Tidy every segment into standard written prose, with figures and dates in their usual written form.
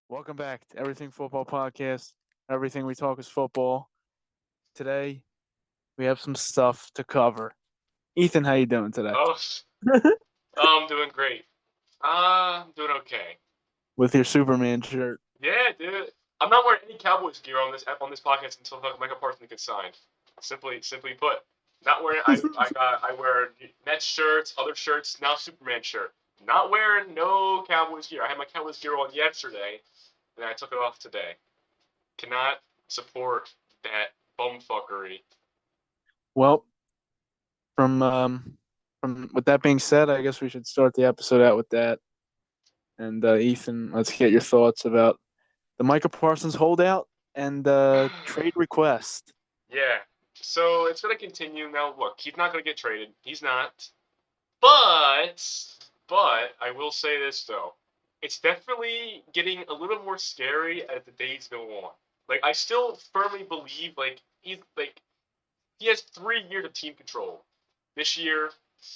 Welcome back to Everything Football Podcast. Everything we talk is football. Today we have some stuff to cover. Ethan, how you doing today? Oh, I'm doing great. I'm doing okay. With your Superman shirt. Yeah, dude. I'm not wearing any Cowboys gear on this podcast until Micah Parsons gets signed. Simply put, not wearing. I wear Nets shirts, other shirts, now Superman shirt. Not wearing no Cowboys gear. I had my Cowboys gear on yesterday, and I took it off today. Cannot support that bumfuckery. Well, from with that being said, I guess we should start the episode out with that. And Ethan, let's get your thoughts about the Micah Parsons holdout and trade request. Yeah. So it's gonna continue now. Look, he's not gonna get traded. He's not. But I will say this though, it's definitely getting a little more scary as the days go on. Like I still firmly believe he has 3 years of team control. This year,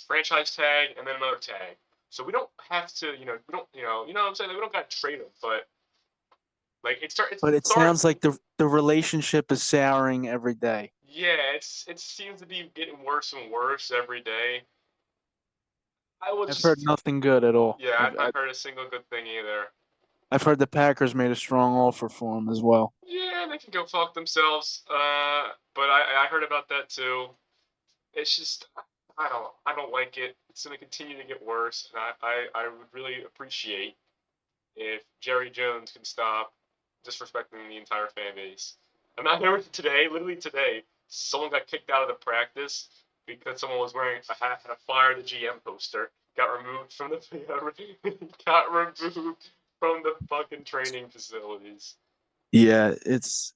franchise tag, and then another tag. So we don't have to, we don't, you know what I'm saying? Like, we don't got to trade him, but like it's But it starting. sounds like the relationship is souring every day. Yeah, it seems to be getting worse and worse every day. I will I've heard just, nothing good at all. yeah, I've I've not heard a single good thing either. I've heard the Packers made a strong offer for him as well. Yeah, they can go fuck themselves. But I heard about that too. It's just I don't like it. It's gonna continue to get worse, and I would really appreciate if Jerry Jones can stop disrespecting the entire fan base. And I heard today, literally today, someone got kicked out of the practice because someone was wearing a hat and a fire the GM poster. Got removed from the got removed from the fucking training facilities. Yeah, it's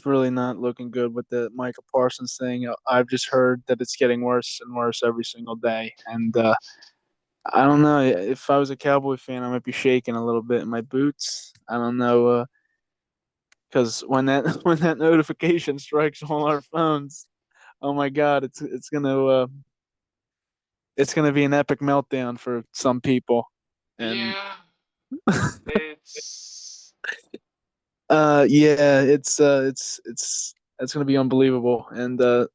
really not looking good with the Micah Parsons thing. I've just heard that it's getting worse and worse every single day, and I don't know if I was a Cowboy fan, I might be shaking a little bit in my boots. I don't know because when that when that notification strikes all our phones, oh my God, it's gonna be an epic meltdown for some people, and Yeah, it's yeah, it's gonna be unbelievable, and the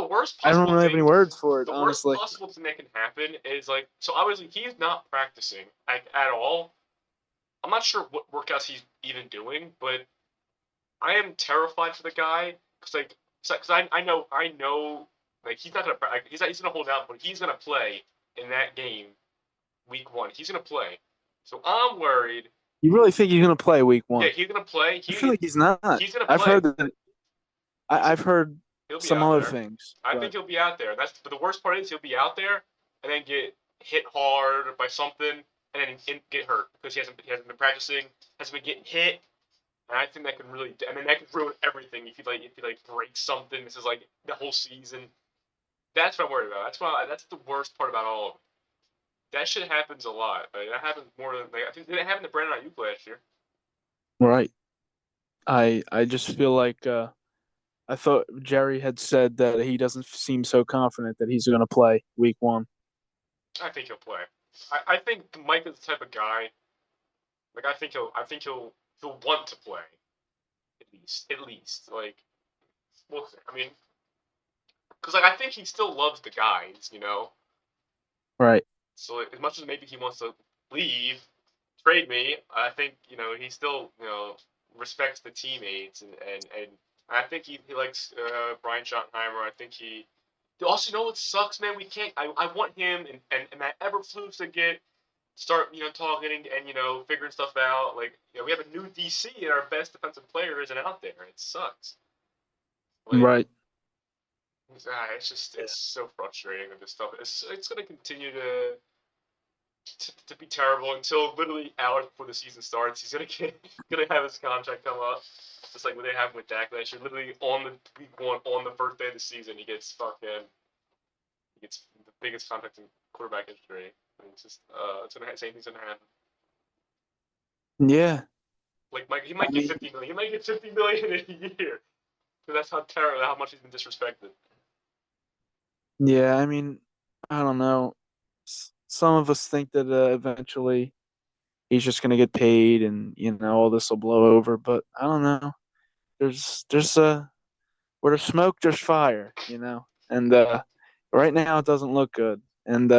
worst I don't possible really have any thing, words for it, the worst honestly. possible thing that can happen is like so obviously he's not practicing at all. I'm not sure what workouts he's even doing, but I am terrified for the guy because I know like he's not gonna he's gonna hold out, but he's gonna play in that game week 1. He's gonna play, so I'm worried. You really think he's gonna play week Yeah, one? he's gonna play. I feel like he's not. He's gonna I've play. heard that. He's I've heard He'll be some out other there. things, I think but he'll be out there. But the worst part is he'll be out there and then get hit hard by something and then get hurt because he hasn't been practicing, hasn't been getting hit, and I think that could really and then that could ruin everything if he break something. This is like the whole season. That's what I'm worried about. That's the worst part about all of it. That shit happens a lot. Like, that happens more than I think it happened to Brandon Ayuk last year. right. I just feel like I thought Jerry had said that he doesn't seem so confident that he's gonna play week one. I think he'll play. I think Mike is the type of guy. Like I think he'll want to play at least like well I mean because like I think he still loves the guys. Right. So like, as much as maybe he wants to leave, trade me, I think he still respects the teammates and I think he likes Brian Schottenheimer. I think he also what sucks, man. We can't. I want him and Matt Eberflus to start talking and figuring stuff out. Like we have a new DC and our best defensive player isn't out there. It sucks. Like Right. it's so frustrating with this stuff. It's gonna continue to be terrible until literally hours before the season starts. He's gonna have his contract come up, just like what they have with Dak last year. Literally on the week 1, on the first day of the season, he gets the biggest contract in quarterback history. And it's just it's gonna same thing's gonna happen. Yeah. Like Mike, he I might get mean, 50 million. He might get 50 million in a year. Because that's how terrible, how much he's been disrespected. yeah. I mean, I don't know. Some of us think that eventually he's just gonna get paid, and all this will blow over. But I don't know. There's where there's smoke, there's fire. And right now it doesn't look good. And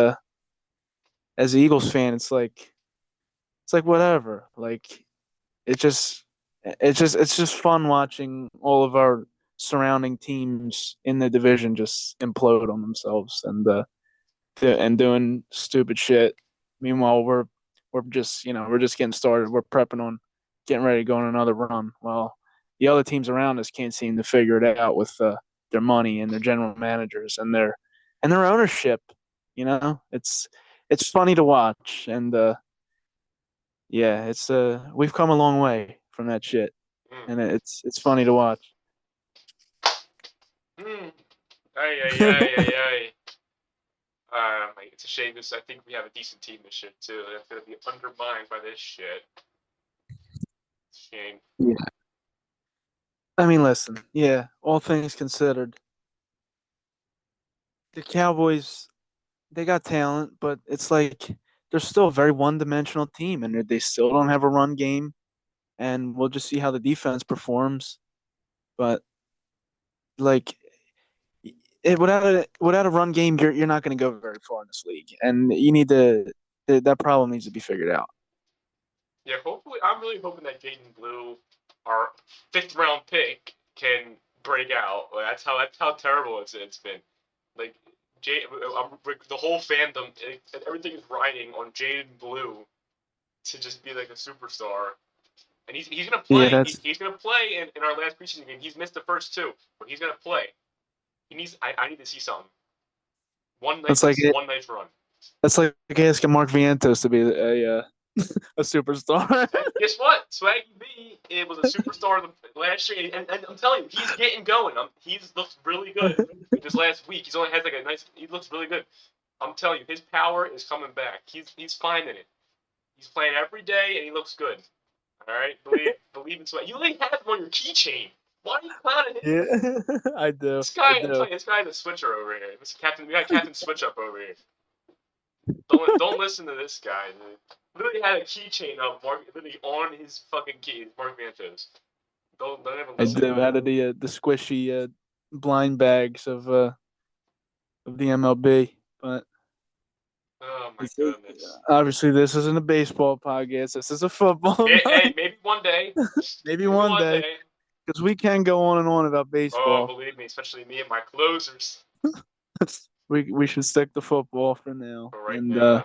as an Eagles fan, it's like whatever. Like it just it's just fun watching all of our surrounding teams in the division just implode on themselves and doing stupid shit. Meanwhile, we're just getting started. We're prepping on getting ready to go on another run. Well, the other teams around us can't seem to figure it out with their money and their general managers and their ownership. It's funny to watch, and yeah, it's we've come a long way from that shit, Mm. and it's funny to watch. Mm. Ay, ay, ay, ay, ay. It's a shame because I think we have a decent team this year too. That's gonna be undermined by this shit. It's a shame. Yeah. I mean, listen, yeah, all things considered, the Cowboys, they got talent, but it's like they're still a very one-dimensional team, and they still don't have a run game. And we'll just see how the defense performs. But like, without a run game, you're not going to go very far in this league, and you need that problem needs to be figured out. Yeah, hopefully, I'm really hoping that Jaden Blue, our fifth round pick, can break out. Like, that's how terrible it's been. Like the whole fandom, everything is riding on Jaden Blue to just be like a superstar. And he's gonna Yeah, play. that's He's gonna play in our last preseason game. He's missed the first two, but he's gonna play. He needs. I need to see something. that's like One nice run. that's like asking Mark Vientos to be a superstar. And guess what? Swaggy B it was a superstar last year, and I'm telling you, he's getting going. He's looks really good in this last week. He's only has like a nice. He looks really good. I'm telling you, his power is coming back. He's finding it. He's playing every day, and he looks good. All right, believe in Swaggy. You only have him on your keychain. Why are you clowning him? Yeah, I do. This I guy, I'm do. telling you, this guy's a switcher over here. This captain, we got Captain Switch Up over here. Don't listen to this guy. Dude. Literally had a keychain of Mark, literally on his fucking key, Mark Vantos. Don't ever I listen to do. him. Out of the squishy blind bags of the MLB, but Oh my it's, goodness. obviously this isn't a baseball podcast. This is a football Hey, one. maybe one day. Maybe Maybe one one day, day. because we can go on and on about Oh, baseball. believe me, especially me and my closers. We should stick to football for now. For right And now.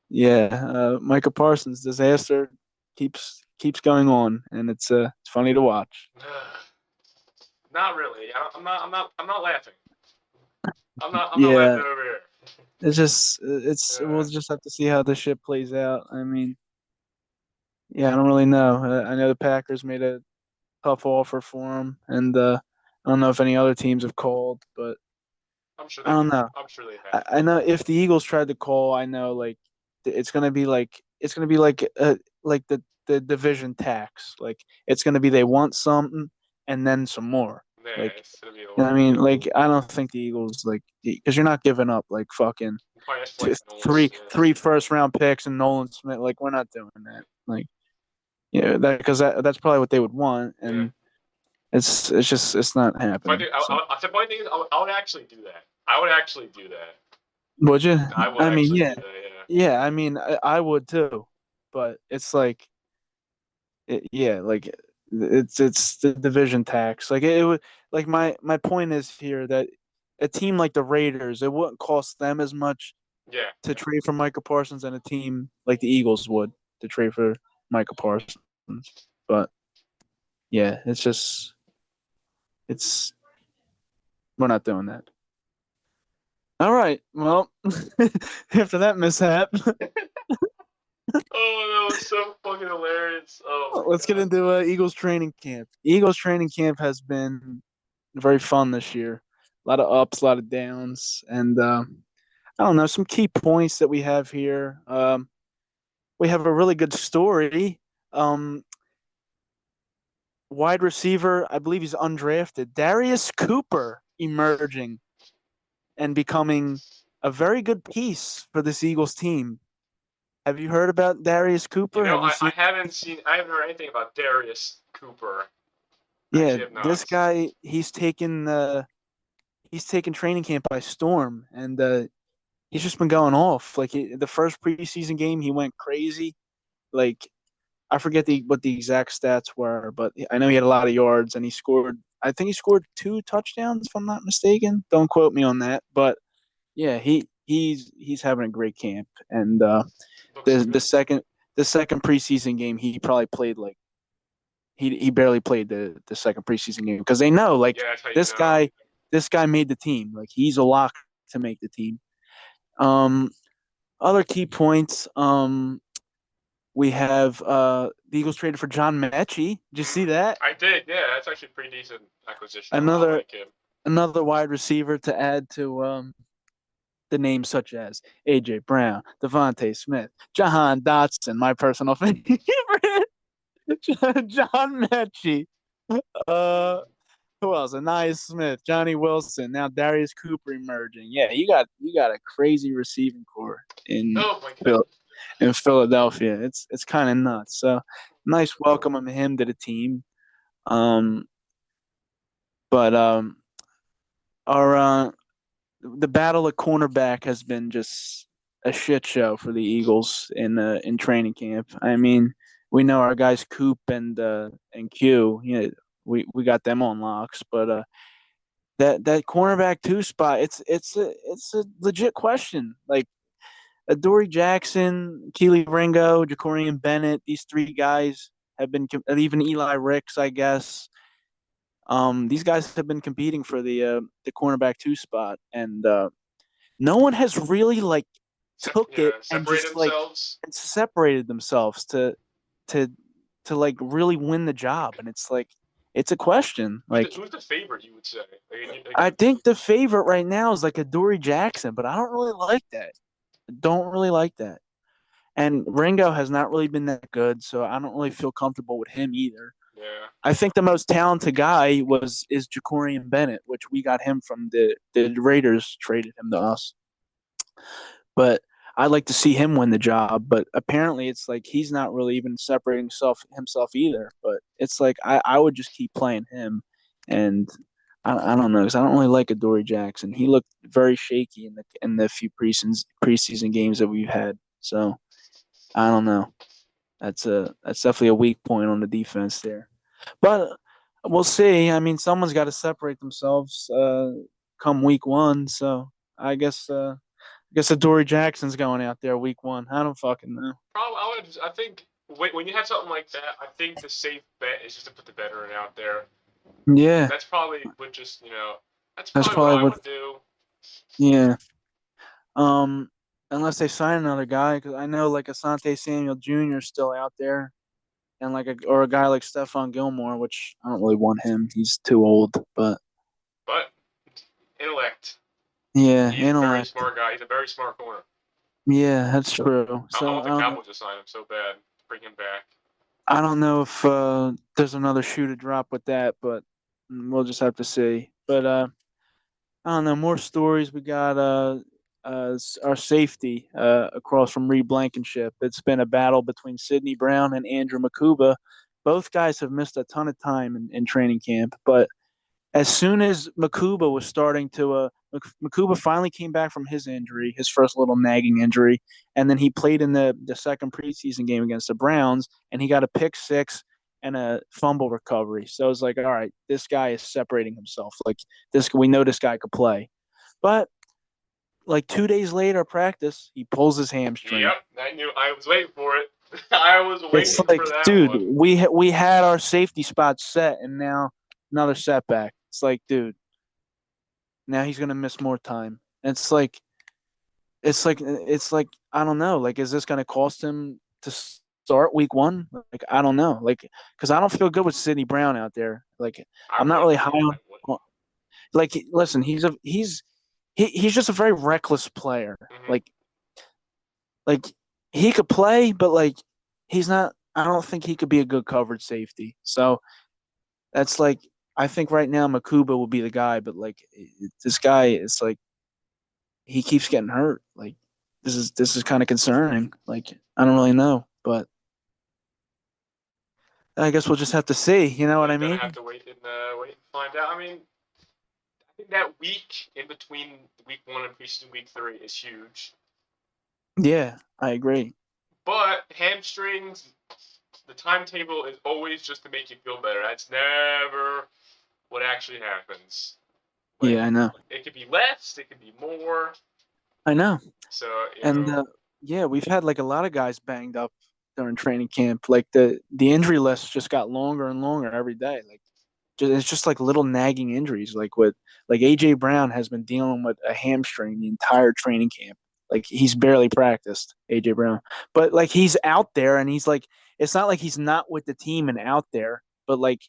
yeah, Micah Parsons disaster keeps going on, and it's funny to watch. Not really. I'm not laughing. I'm not Yeah, laughing over here. it's we'll Uh, just have to see how this shit plays out. I mean, yeah, I don't really know. I know the Packers made a tough offer for him, and I don't know if any other teams have called, but I'm sure I they don't have. know. I'm sure they have. I know if the Eagles tried to call, I know like it's gonna be like the division tax. Like it's gonna be they want something and then some more. Yeah, Like it's gonna be a you know lot. what I mean, like I don't think the Eagles like because you're not giving up like fucking Probably has two, like three almost. Yeah. three first round picks and Nolan Smith. Like we're not doing that. Like yeah, that because that's probably what they would want, Yeah. and it's not Funny happening. thing, So the funny thing is, I would actually do that. I would actually do that. would you? I would I mean, actually yeah, do that. Yeah. yeah. I mean, I would too, but it's like yeah, like it's the division tax. Like it would like my point is here that a team like the Raiders, it wouldn't cost them as much Yeah. to trade for Micah Parsons than a team like the Eagles would to trade for Micah Parsons. But yeah, it's we're not doing that. All right. Well, after that mishap, Oh, that was so fucking hilarious. Oh my let's get god. into Eagles training camp. Eagles training camp has been very fun this year. A lot of ups, a lot of downs, and I don't know some key points that we have here. We have a really good story. Um, Wide receiver, I believe he's undrafted. Darius Cooper emerging and becoming a very good piece for this Eagles team. Have you heard about Darius You Cooper? know, Have you seen? I haven't heard anything about Darius Cooper. I Yeah, actually have this not. guy, he's taken training camp by storm, and he's just been going off. Like the first preseason game, he went crazy. Like I forget what the exact stats were, but I know he had a lot of yards and he scored. I think he scored 2 touchdowns, if I'm not mistaken. Don't quote me on that, but yeah, he's having a great camp. And Looks the good. second preseason game, he probably played like he barely played the second preseason game because they know like Yeah, that's how you this know. guy this guy made the team. Like he's a lock to make the team. Um, Other key points. We have the Eagles traded for John Mechie. Did you see that? I did. Yeah, that's actually a pretty decent acquisition. I Another like him. another wide receiver to add to the names such as AJ Brown, Devontae Smith, Jahan Dotson, my personal favorite, John Mechie. Uh, who else? Anais Smith, Johnny Wilson, now Darius Cooper emerging. Yeah, you got a crazy receiving core in Oh my god. Phil in Philadelphia. It's kind of nuts. So nice welcome of him to the team. Um, but our the battle at cornerback has been just a shit show for the Eagles in training camp. I mean, we know our guys Coop and Q. You know, we got them on locks, but that cornerback two spot, it's a legit question. Like Adoree Jackson, Keely Ringo, Jacorian Bennett, these three guys have been even Eli Ricks, I guess. These guys have been competing for the cornerback two spot, and no one has really like took it and Separate just like themselves. and separated themselves to to like really win the job. And it's like it's a question. Like Who's the favorite? You would say. I think the favorite right now is like Adoree Jackson, but I don't really like that. Don't really like that. And Ringo has not really been that good, so I don't really feel comfortable with him either. Yeah. I think the most talented guy is Jacorian Bennett, which we got him from the Raiders traded him to us. But I'd like to see him win the job. But apparently, it's like he's not really even separating himself either. But it's like I would just keep playing him, and I don't know because I don't really like Adoree Jackson. He looked very shaky in the few preseason games that we've had. So I don't know. That's definitely a weak point on the defense there. But we'll see. I mean, someone's got to separate themselves come week one. So I guess Adoree Jackson's going out there week one. I don't fucking know. Probably. I think when you have something like that, I think the safe bet is just to put the veteran out there. Yeah, That's probably what just That's that's probably what probably I what. would do. Yeah. Um, Unless they sign another guy, because I know like Asante Samuel Jr. is still out there, and like a guy like Stephon Gilmore, which I don't really want him. He's too old. But But intellect. yeah, He's a very intellect. smart guy. He's a very smart corner. Yeah, that's true. I So want the Cowboys to sign him so bad. Bring him back. I don't know if there's another shoe to drop with that, but we'll just have to see. But I don't know. More stories. We got our safety across from Reed Blankenship. It's been a battle between Sidney Brown and Andrew Makuba. Both guys have missed a ton of time in training camp, but as soon as Makuba was starting to Makuba finally came back from his injury, his first little nagging injury, and then he played in the second preseason game against the Browns, and he got a pick six and a fumble recovery. So I was like, all right, this guy is separating himself. Like this, we know this guy could play. But like 2 days later, practice, he pulls his hamstring. Yep, I knew. I was waiting for it. I was It's waiting like, for that dude, one. we had our safety spot set, and now another setback. It's like, dude, now he's gonna miss more time. It's like I don't know. Like, is this gonna cost him to start week one? Like, I don't know. Like, because I don't feel good with Sidney Brown out there. Like, I I'm not really wouldn't. high I wouldn't. on. Like, listen, he's just a very reckless player. Mm-hmm. Like he could play, but like he's not. I don't think he could be a good coverage safety. So that's like I think right now Makuba will be the guy, but like this guy is like he keeps getting hurt. Like this is kind of concerning. Like I don't really know, but I guess we'll just have to see. You know what We're I gonna have mean? to wait and find out. I mean, I think that week in between week 1 and preseason week 3 is huge. Yeah, I agree. But hamstrings, the timetable is always just to make you feel better. That's never what actually happens. Like, Yeah, I know. it could be less, it could be more. I know. So, And yeah, we've had like a lot of guys banged up during training camp. Like the injury list just got longer and longer every day. Like it's just like little nagging injuries. Like AJ Brown has been dealing with a hamstring the entire training camp. Like he's barely practiced, AJ Brown. But like he's out there and he's like it's not like he's not with the team and out there, but like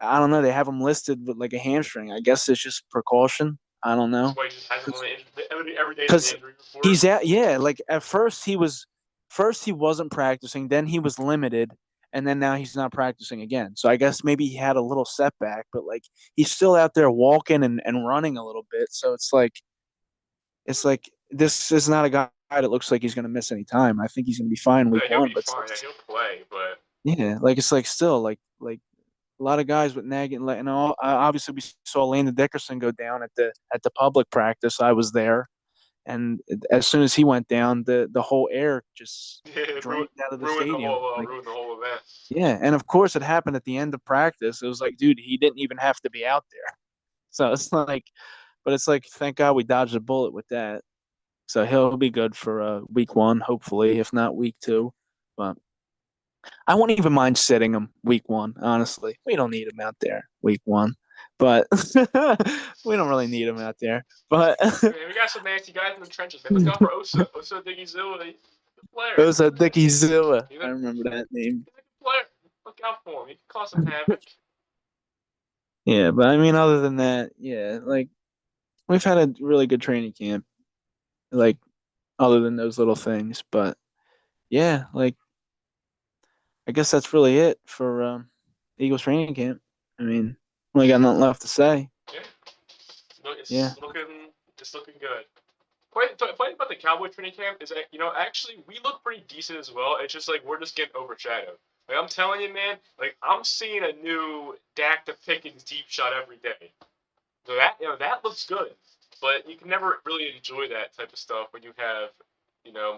I don't know, they have him listed with like a hamstring. I guess it's just precaution. I don't that's know. why he just has him on the injury. Every day is on the Because injury report. he's at yeah, like at first he wasn't practicing, then he was limited, and then now he's not practicing again. So I guess maybe he had a little setback, but like he's still out there walking and running a little bit. So it's like this is not a guy that looks like he's gonna miss any time. I think he's gonna be fine Yeah, week he'll one, be but fine. Yeah, he'll play, but yeah, like it's like still like a lot of guys with nagging, like, and obviously we saw Landon Dickerson go down at the public practice. I was there, and as soon as he went down, the whole air just yeah, drained out of the stadium. Like, ruin the whole event. yeah, and of course it happened at the end of practice. It was like, dude, he didn't even have to be out there. So it's like, but it's like, thank God we dodged a bullet with that. So he'll be good for week one, hopefully, if not week two. But I wouldn't even mind sitting him week one. Honestly, we don't need him out there week one, but we don't really need him out there. But Man, we got some nasty guys in the trenches, man. Look out for Osa. Osa Digizilla. He's a it player. was a Dickie Zilla. He's I a, remember that name. he's a good player. Look out for him. He can cause some havoc. Yeah, but I mean, other than that, yeah, like we've had a really good training camp. Like other than those little things, but yeah, like I guess that's really it for Eagles training camp. I mean, only got nothing left to say. Yeah. Look, Yeah, it's looking good. Funny about the Cowboy training camp is that, actually we look pretty decent as well. It's just like we're just getting overshadowed. Like I'm telling you, man, like I'm seeing a new Dak to Pickens deep shot every day. So that looks good, but you can never really enjoy that type of stuff when you have,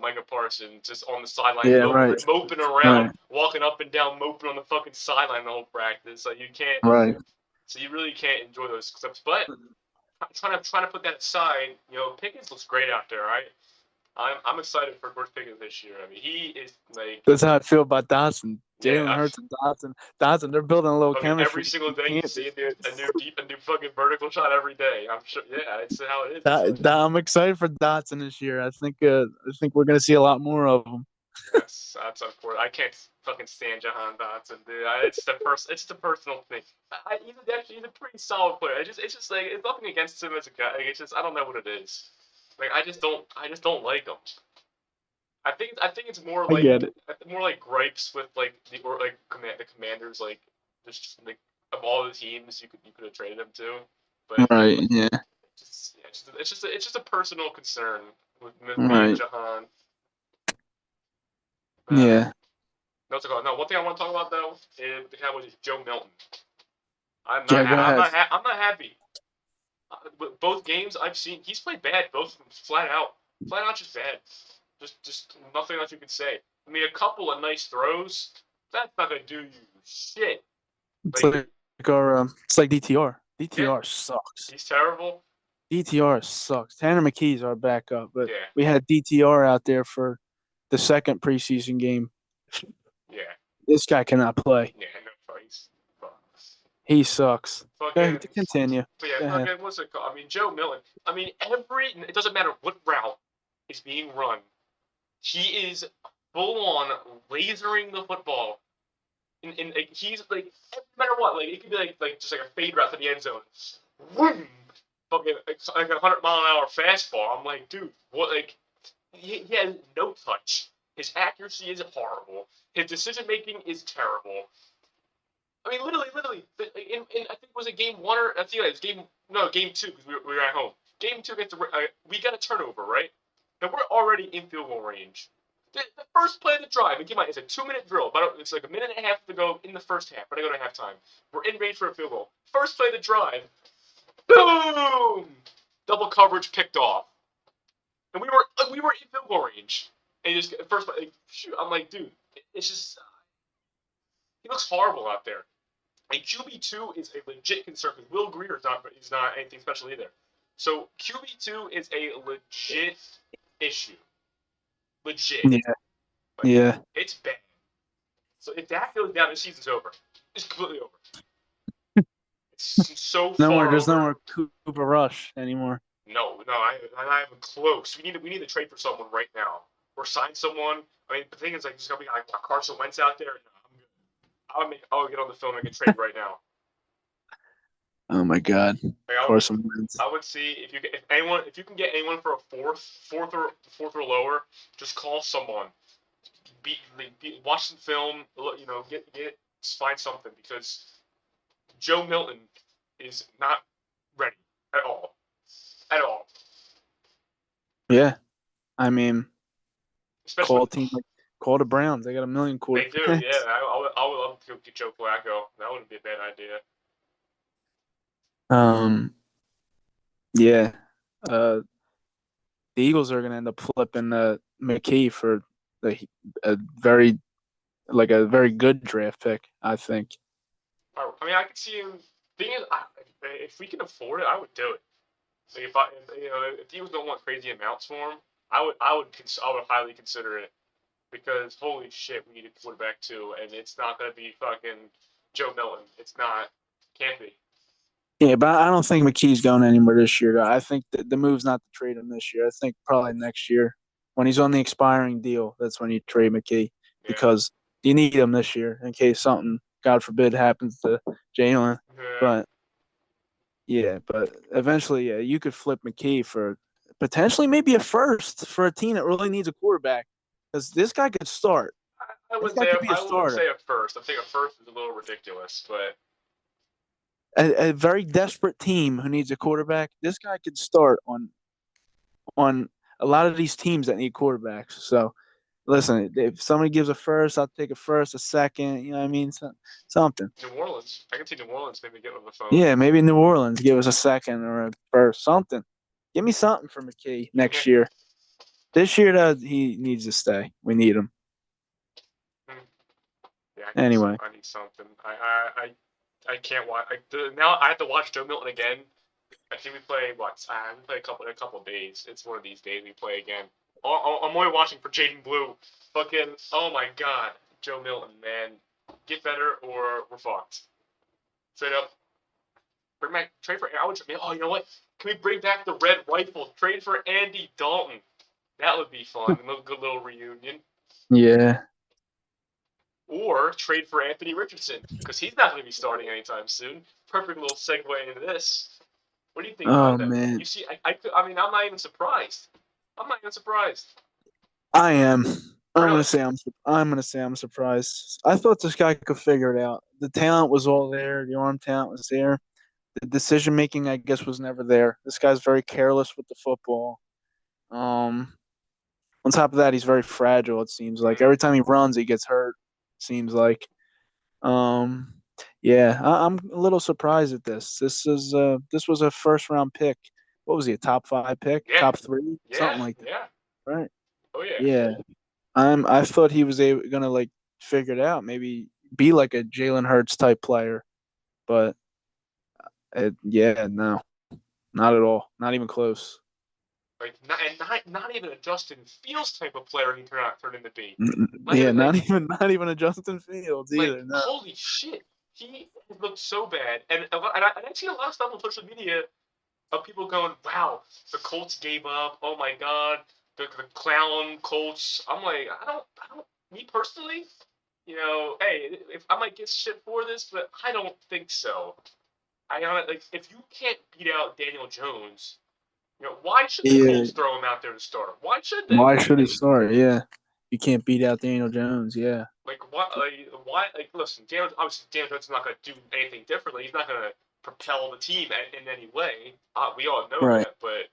Micah Parsons just on the sideline yeah, right, moping around, right, walking up and down, moping on the fucking sideline the whole practice. So you can't, right. so you really can't enjoy those stuff. But trying to put that aside, Pickens looks great out there, right? I'm excited for George Pickens this year. I mean, he is like, That's how I feel about Dotson. yeah, Jalen Hurts and Dotson, they're building a little fucking every chemistry. single You day you can't. see a new fucking vertical shot every day. I'm sure, yeah, it's how it is. It's like I'm excited for Dotson this year. I think we're gonna see a lot more of them. that's unfortunate. I can't fucking stand Jahan Dotson, dude. It's the personal thing. He's a pretty solid player. It's just like it's nothing against him as a guy. Like, it's just I don't know what it is. Like I just don't like him. I think it's I get it. more like gripes with like the Commanders, like just like of all the teams you could have traded him to, but Right. Yeah. it's just a personal concern with me and Right. Jahan. Uh, Yeah. no, one thing I want to talk about though is the Cowboys is Joe Milton. Yeah. Go ahead. I'm not happy. With both games I've seen, he's played bad. Both of them, flat out, just bad. Just nothing else you could say. I mean, a couple of nice throws, that's not gonna do you shit. It's Like, like it's like DTR. yeah, DTR sucks. he's terrible. DTR sucks. Tanner McKee's our backup, but Yeah, we had DTR out there for the second preseason game. yeah, This guy cannot play. yeah. No fights. He sucks. Go Fucking, ahead, continue. but yeah, Go ahead. fucking. What's it called? I mean, Joe Milton. I mean, it doesn't matter what route is being run. He is full on lasering the football. And like, he's like, no matter what, like it could be like just like a fade route to the end zone. Vroom! Fucking like a 100-mile-an-hour fastball. I'm like, dude, what? Like, he has no touch. His accuracy is horrible. His decision making is terrible. I mean, literally. In I think was it game one or I think it was game two because we were at home. Game two gets we got a turnover, right? And we're already in field goal range. The first play of the drive, again, it's a 2-minute drill, but it's like a minute and a half to go in the first half, but I go to halftime. We're in range for a field goal. First play of the drive, boom! Double coverage picked off. And we were in field goal range. And just first, like, shoot, I'm like, dude, it's just he looks horrible out there. And QB2 is a legit concern because Will Greer is not anything special either. So QB2 is a legit issue. Legit. Yeah. Like, Yeah. it's bad. So if that goes down, the season's over. It's completely over. It's so No more. far There's no over. more Cooper Rush anymore. No, I am close. We need to trade for someone right now, or sign someone. I mean, the thing is, like, there's gonna be like Carson Wentz out there. No, I'm good. I'll get on the phone and make a trade right now. Oh my God. Like, Carson Wentz. I would see if you can get anyone for a fourth or lower, just call someone. Watch some film. Find something because Joe Milton is not ready at all. At all. Yeah. I mean, Especially call the Browns. They got a million they do, quarterbacks. yeah. I would love to get Joe Flacco. That wouldn't be a bad idea. Um. Yeah. Uh. The Eagles are gonna end up flipping McKee for the a very a very good draft pick. I think. I mean, I could see him. Thing is, if we can afford it, I would do it. Like if the Eagles don't want crazy amounts for him, I would highly consider it because holy shit, we need a quarterback too, and it's not gonna be fucking Joe Milton. It's not. Can't be. Yeah, but I don't think McKee's going anywhere this year. I think the move's not to trade him this year. I think probably next year when he's on the expiring deal. That's when you trade McKee Yeah. because you need him this year in case something, God forbid, happens to Jalen. Yeah. But yeah, but eventually, yeah, you could flip McKee for potentially maybe a first for a team that really needs a quarterback because this guy could start. This guy could be a I wouldn't starter. say a first. I think a first is a little ridiculous, but A very desperate team who needs a quarterback. This guy could start on a lot of these teams that need quarterbacks. So listen, if somebody gives a first, I'll take a first, a second. You know what I mean? Something. New Orleans. I can see New Orleans maybe get on the phone. Yeah, maybe New Orleans give us a second or a first, something. Give me something for McKee next year. This year, though, he needs to stay. We need him. Yeah, Anyway. I need something. I can't watch. Now I have to watch Joe Milton again. I think we play what? We play a couple of days. It's one of these days we play again. I'm only watching for Jaden Blue. Fucking oh my god, Joe Milton, man, get better or we're fucked. Straight up. Bring back trade for. Oh, you know what? Can we bring back the red rifle? Trade for Andy Dalton. That would be fun. A good little reunion. Yeah. Or trade for Anthony Richardson because he's not going to be starting anytime soon. Perfect little segue into this. What do you think about that? Man. You see, I mean, I'm not even surprised. I'm not even surprised. I am. I'm Really? gonna say I'm surprised. I thought this guy could figure it out. The talent was all there. The arm talent was there. The decision making, I guess, was never there. This guy's very careless with the football. On top of that, he's very fragile. It seems like every time he runs, he gets hurt. Seems like. Um, yeah, I'm a little surprised at this. This was a first round pick. What was he? A top 5 pick? Yeah. Top 3? Yeah. Something like that. Yeah. Right. Oh yeah. Yeah. I thought he was gonna figure it out. Maybe be like a Jalen Hurts type player, but no, not at all. Not even close. Like not even a Justin Fields type of player he turned into be. Yeah, not even a Justin Fields either. No. Holy shit, he looked so bad. And I see a lot of stuff on social media of people going, "Wow, the Colts gave up. Oh my god, the clown Colts." I'm like, I don't. Me personally, hey, if I might get shit for this, but I don't think so. If you can't beat out Daniel Jones, why should the Yeah. Colts throw him out there to start? Why should they? Why should he start? Yeah. You can't beat out Daniel Jones. Yeah. Why? Listen, obviously Daniel Jones is not going to do anything differently. He's not going to propel the team in any way. We all know that, but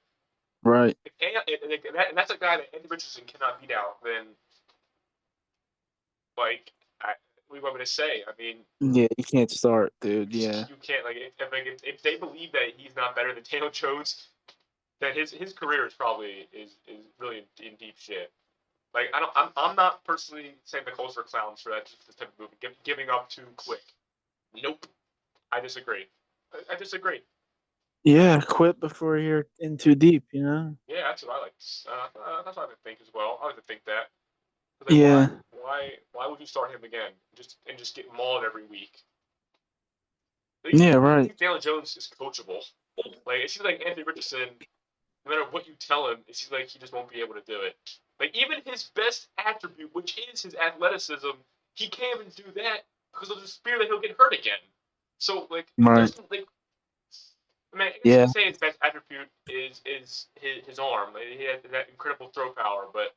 right. and that's a guy that Andy Richardson cannot beat out. Then Like, what do you want me to say? I mean, Yeah, you can't start, dude. Yeah. you can't if they believe that he's not better than Daniel Jones, then his career is probably is really in deep shit. Like I'm not personally saying the Colts are clowns for that this type of movie, giving up too quick. Nope, I disagree. I disagree. Yeah, quit before you're in too deep, you know? Yeah, that's what I like. That's what I think as well. I like to think that. Like, Yeah. why would you start him again? Just get mauled every week. Like, Yeah, you right. think Daniel Jones is coachable? Like it seems like Anthony Richardson, no matter what you tell him, it seems like he just won't be able to do it. Like even his best attribute, which is his athleticism, he can't even do that because of the fear that he'll get hurt again. So like he Right. doesn't like. I mean, I guess you Yeah. could say his best attribute is his arm. Like, he has that incredible throw power, but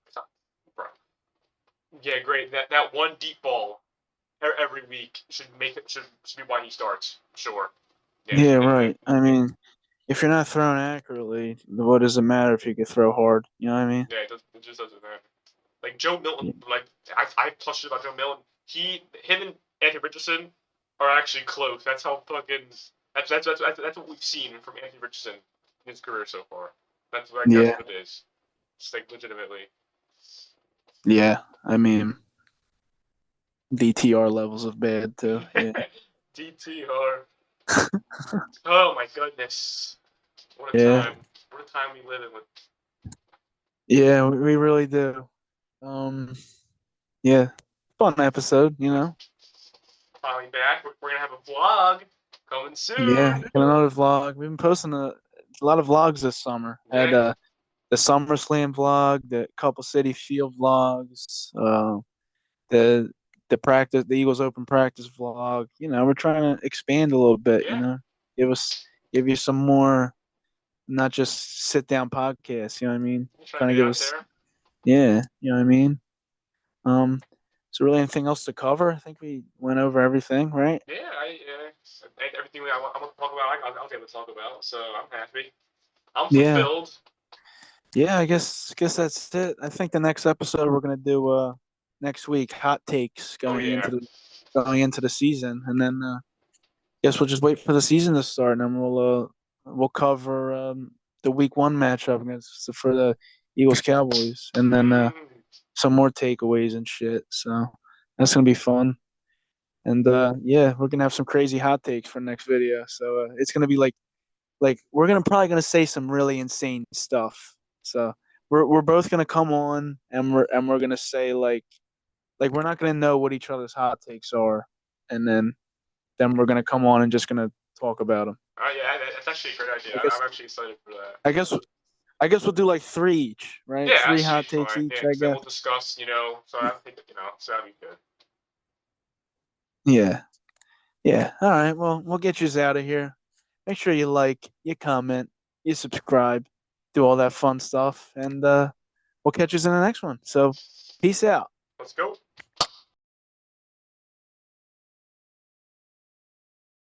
it's not, bro. Yeah, great. That one deep ball every week should be why he starts. Sure. Yeah. Yeah, right. I mean, if you're not throwing accurately, what does it matter if you can throw hard? You know what I mean? Yeah, it just doesn't matter. Like Joe Milton, Yeah. like I touched shit about Joe Milton. Him and Anthony Richardson are actually close. That's how fucking that's what we've seen from Anthony Richardson in his career so far. That's Yeah. what it is. It's like legitimately. Yeah. I mean, DTR levels of bad too. Yeah. DTR. Oh my goodness. What a Yeah. time. What a time we live in with. Yeah, we really do. Um, yeah. Fun episode, you know? Finally back. We're gonna have a vlog coming Yeah. soon. Got another vlog. We've been posting a lot of vlogs this summer. Had Yeah. the SummerSlam vlog, the Couple City Field vlogs, the the Eagles Open practice vlog. You know, we're trying to expand a little bit. You Yeah. know, give us give you some more, not just sit down podcasts. You know what I mean? I'm trying Trying to to get give out us, there. yeah. You know what I mean? Um, is there really anything else to cover? I think we went over everything, right? Yeah, everything I want to talk about, I'll be able to talk about. So I'm happy. I'm Yeah, fulfilled. yeah. I guess that's it. I think the next episode we're gonna do next week, hot takes Oh yeah. going into the season, and then guess we'll just wait for the season to start, and then we'll cover the week one matchup against for the Eagles Cowboys, and then Mm. some more takeaways and shit. So that's gonna be fun. And yeah, we're gonna have some crazy hot takes for the next video. So it's gonna be like we're gonna probably gonna say some really insane stuff. So we're both gonna come on and we're gonna say like we're not gonna know what each other's hot takes are, and then we're gonna come on and just gonna talk about them. Yeah, that's actually a great idea. I guess I'm actually excited for that. I guess I guess we'll do like three each, right? Yeah, that Three should be hot takes fine. each, Yeah, I because then guess. we'll discuss, So I think, so that'd be good. Yeah. Yeah. All right. Well, we'll get you out of here. Make sure you like, you comment, you subscribe, do all that fun stuff, and we'll catch you in the next one. So, peace out. Let's go.